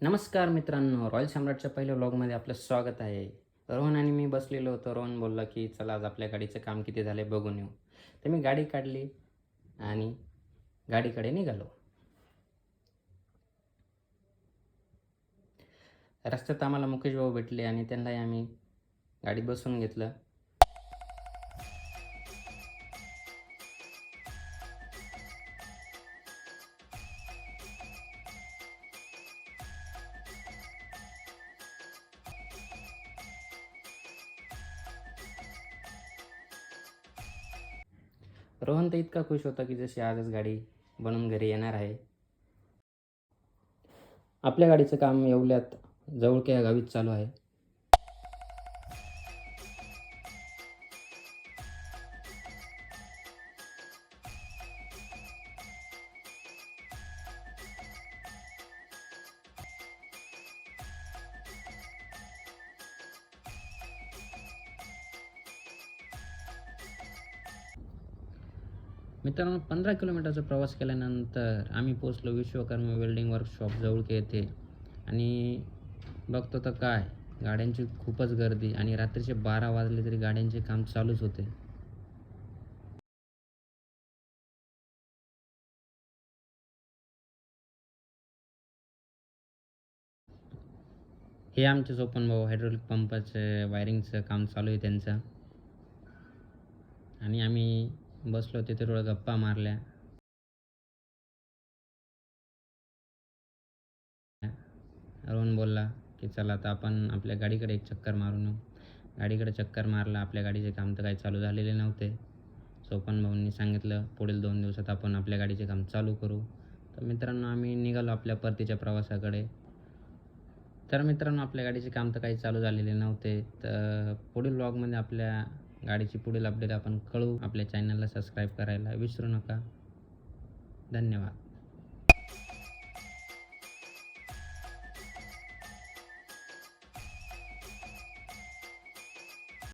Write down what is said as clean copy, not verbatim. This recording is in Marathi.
नमस्कार मित्रांनो, रॉयल सम्राटच्या पहिल्या व्लॉगमध्ये आपलं स्वागत आहे. रोहन आणि मी बसलेलो होतो. रोहन बोलला की चला आज आपल्या गाडीचं काम किती झालं बघून येऊ. तर मी गाडी काढली आणि गाडीकडे निघालो. रस्त्यात आम्हाला मुकेश भाऊ भेटले आणि त्यांनाही आम्ही गाडीत बसवून घेतलं. रोहन तर इतका खुश होता की जशी आजच गाडी बनवून घरी येणार आहे. आपल्या गाडीचं काम येवल्यात जवळक्या या गावीत चालू आहे. मित्रांनो, 15 किलोमीटरचा प्रवास केल्यानंतर आम्ही पोचलो विश्वकर्मा वेल्डिंग वर्कशॉप जवळके येथे. आणि बघतो तर काय, गाड्यांची खूपच गर्दी आणि रात्रीचे 12 वाजले तरी गाड्यांचे काम चालूच होते. हे आमचे सोपन भाऊ हायड्रोलिक पंपाचं वायरिंगचं काम चालू आहे त्यांचं. आणि आम्ही बसलो तिथे थोडं गप्पा मारल्या. रोहन बोलला की चला आता आपण आपल्या गाडीकडे एक चक्कर मारून येऊ. गाडीकडे चक्कर मारला. आपल्या गाडीचे काम तर काही चालू झालेले नव्हते. सोपन भाऊंनी सांगितलं पुढील 2 दिवसात आपण आपल्या गाडीचे काम चालू करू. तर मित्रांनो, आम्ही निघालो आपल्या परतीच्या प्रवासाकडे. तर मित्रांनो, आपल्या गाडीचे काम तर काही चालू झालेले नव्हते. तर पुढील व्लॉगमध्ये आपल्या गाडीची पुढील अपडेट आपण कळवू. आपल्या चॅनलला सबस्क्राईब करायला विसरू नका. धन्यवाद.